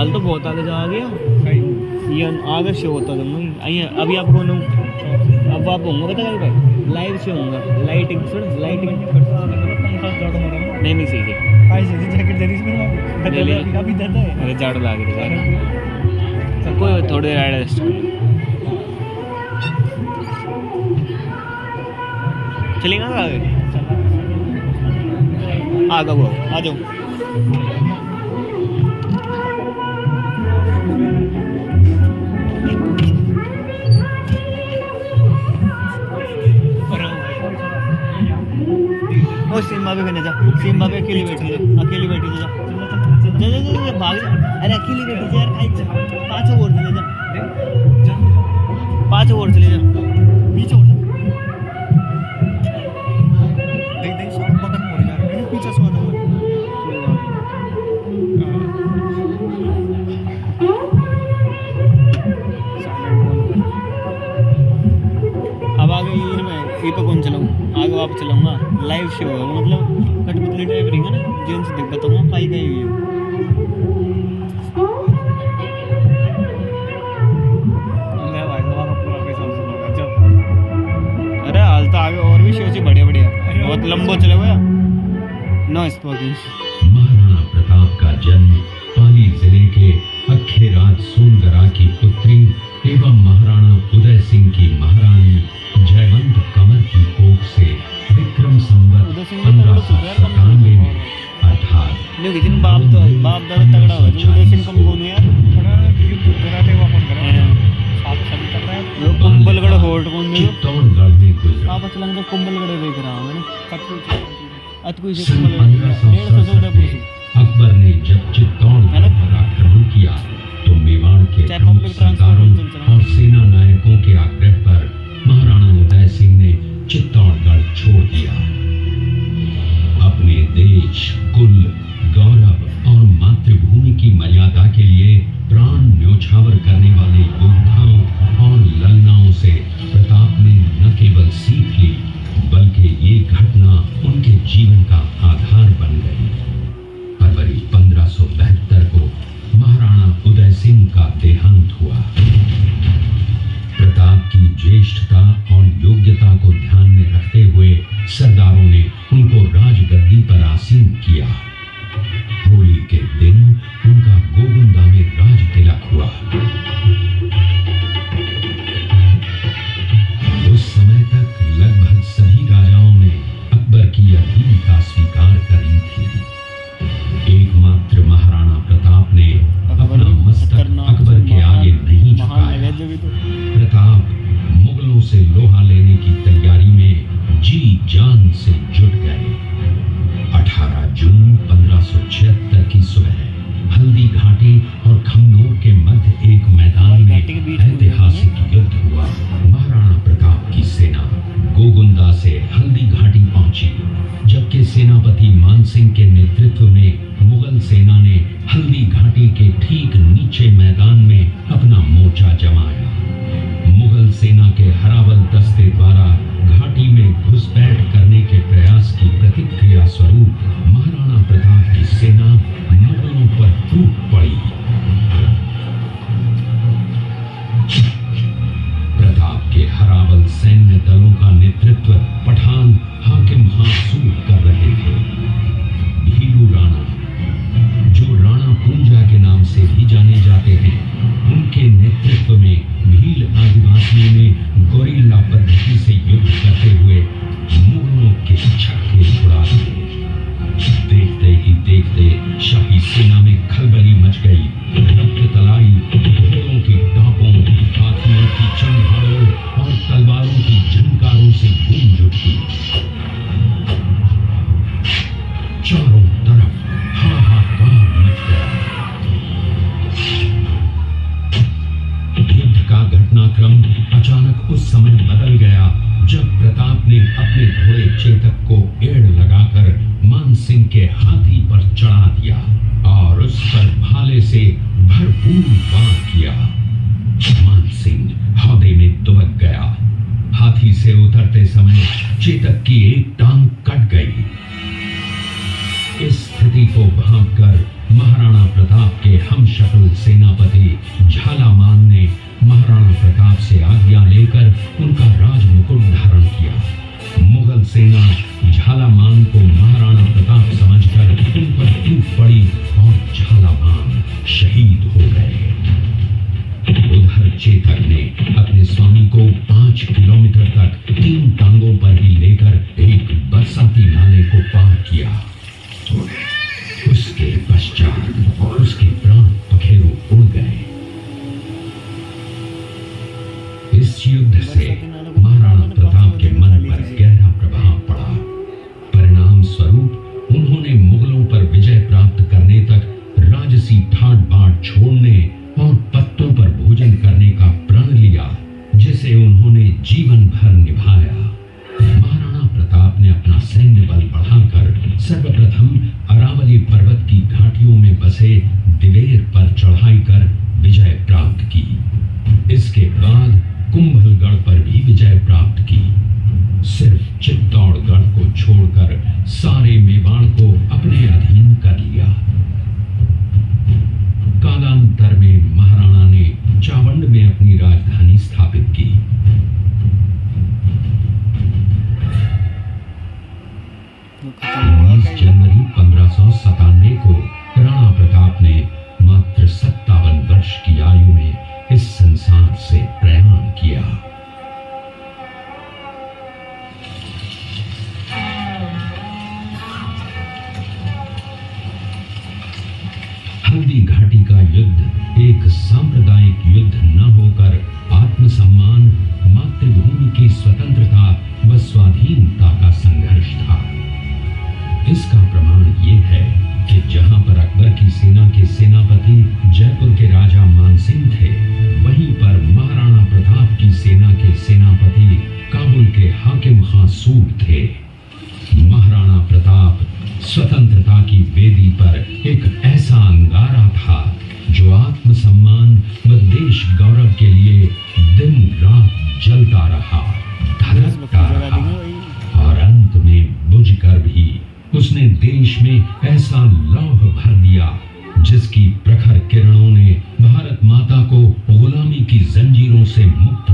हाल तो बहुत आगे जा गया ये आगे शो होता था अभी आपको अब आप होंगे पता है भाई लाइव शो होगा लाइटिंग लाइटिंग नहीं सही अरे झाड़ ला के कोई थोड़ी देर एडजस्ट चलेगा आगे वो आ जाओ और सीमा भी जा सीमा भी अकेली बैठी जा भाग अरे अकेली बैठी जा यार 5 ओवर चले जा 5 ओवर चले जा पीछे हो जा देख शॉट बटन हो जा मैंने पीछे सो था अब आगे मैं ये पे कौन चलाऊँ आगे वापस चलाऊँगा लाइव शो होगा मतलब कठपुतली टाइप रहेगा ना जेन से देख बताऊँगा पाई गई हुई अरे हाल तो आगे और भी शो से बढ़िया बढ़िया बहुत लंबो चले हुआ नो स्पोकिंग। महाराणा प्रताप का जन्म पाली जिले के अखेराज सोनगरा की पुत्री एवं महाराणा उदय सिंह की महारानी जयवंत कंवर की कोख से विक्रम संवत 1597 में अर्थात बाप दादा तगड़ा हो उदय सिंह कम कौन यार कुंभलगढ़ फोर्ट कौन है चित्तौड़गढ़ में गुजरा। आप चलेंगे तो कुंभलगढ़ देख रहा हूं मैंने अकबर ने जब चित्तौड़गढ़ पर आक्रमण किया तो मेवाड़ के प्रमुख सरदारों और सेना नायकों के आग्रह पर महाराणा उदय सिंह ने चित्तौड़गढ़ छोड़ दिया। अपने देश कुल गौरव और मातृभूमि की मर्यादा के लिए प्राण न्योछावर करने वाले योद्धाओं और ललनाओं से प्रताप ने न केवल सीख ली बल्कि ये घटना उनके जीवन का आधार बन गई। फरवरी 1572 को महाराणा उदय सिंह का देहांत हुआ। प्रताप की ज्येष्ठता और योग्यता को ध्यान में रखते हुए सरदारों ने उनको राजगद्दी पर आसीन किया। होली के दिन उनका गोगुंदा में राज तिलक हुआ। उस समय तक लगभग सभी राजाओं ने अकबर की अधीनता स्वीकार करी थी। एकमात्र महाराणा प्रताप ने अपना मस्तक अकबर के आगे नहीं झुकाया। प्रताप मुगलों से लोहा लेने की तैयारी में जी जान से जुट गए। 18 जून 1576 की सुबह हल्दी घाटी और खमनोर के मध्य एक मैदान में ऐतिहासिक युद्ध हुआ। महाराणा प्रताप की सेना गोगुंदा से हल्दी घाटी पहुंची, जबकि सेनापति मानसिंह के नेतृत्व में मुगल सेना ने हल्दी घाटी के ठीक नीचे मैदान में अपना मोर्चा जमाया। मुगल सेना के हरावल दस्ते द्वारा घाटी में घुसपैठ करने के प्रयास की प्रतिक्रिया स्वरूप महाराणा प्रताप की सेना मुगलों पर टूट पड़ी। प्रताप के हरावल सैन्य दलों का नेतृत्व पठान हाकिम हासूर कर रहे थे। भीलू राणा, जो राणा पूंजा के नाम से भी जाने जाते हैं, उनके नेतृत्व में भील आदिवासियों ने गोरिल्ला पद्धति से युद्ध करते हुए मुगलों के छक्के छुड़ा दिए। देखते ही देखते शाही सेना में खलबली मच गई। रक्त तलाई घोड़ों की टापों, हाथियों की चमगादड़ों और तलवारों की झंकारों से गूंज उठी। चारों तरफ हाहाकार मच गया। युद्ध का घटनाक्रम अचानक उस समय बदल गया जब प्रताप ने अपने घोड़े चेतक को एड़ लगाकर मानसिंह के हाथी पर चढ़ा दिया और उस पर भाले से भरपूर वार किया। मानसिंह हौदे में दुबक गया। हाथी से उतरते समय चेतक की एक टांग कट गई। इस स्थिति को भांपकर महाराणा प्रताप के धमशक्ल सेनापति झालामान ने महाराणा प्रताप से आज्ञा लेकर उनका राज मुकुट धारण किया। मुगल सेना झालामान को महाराणा प्रताप समझकर उन पर टूट पड़ी और झालामान शहीद हो गए। उधर चेतक ने अपने स्वामी को 5 किलोमीटर तक 3 टांगों पर ही लेकर एक बरसाती नाले को पार किया। उसके पश्चात उसके प्राण पखेरु उड़ गए। इस युद्ध से महाराणा प्रताप के मन पर गहरा प्रभाव पड़ा। परिणाम स्वरूप उन्होंने मुगलों पर विजय प्राप्त करने तक राजसी ठाट बाट छोड़ने और पत्तों पर भोजन करने का प्रण लिया, जिसे उन्होंने जीवन भर निभाया। महाराणा प्रताप ने अपना सैन्य बल बढ़ाकर सर्वप्रथम अरावली पर्वत की घाटियों में बसे दिवेर पर चढ़ाई कर विजय प्राप्त की। इसके बाद कुंभलगढ़ पर भी विजय प्राप्त की। सिर्फ चित्तौड़गढ़ को छोड़कर सारे मेवाड़ को अपने अधीन कर लिया। कालांतर में महाराणा ने चावंड में अपनी राजधानी स्थापित की। 19 जनवरी 1597 को राणा प्रताप ने मात्र 57 वर्ष की आयु में इस संसार से प्रयाण किया। हल्दी घाटी का युद्ध एक सांप्रदायिक युद्ध न होकर आत्मसम्मान, मातृभूमि की स्वतंत्रता व स्वाधीनता का संघर्ष था। इसका प्रमाण ये है कि जहां पर अकबर की सेना के सेनापति जयपुर के राजा मानसिंह थे, वहीं पर महाराणा प्रताप की सेना के सेनापति काबुल के हाकिम खां सूर थे। महाराणा प्रताप स्वतंत्रता की वेदी पर एक ऐसा अंगारा था जो आत्मसम्मान व देश गौरव के लिए दिन रात जलता रहा, धड़कता रहा और अंत में बुझकर भी उसने देश में ऐसा लौह भर दिया जिसकी प्रखर किरणों ने भारत माता को गुलामी की जंजीरों से मुक्त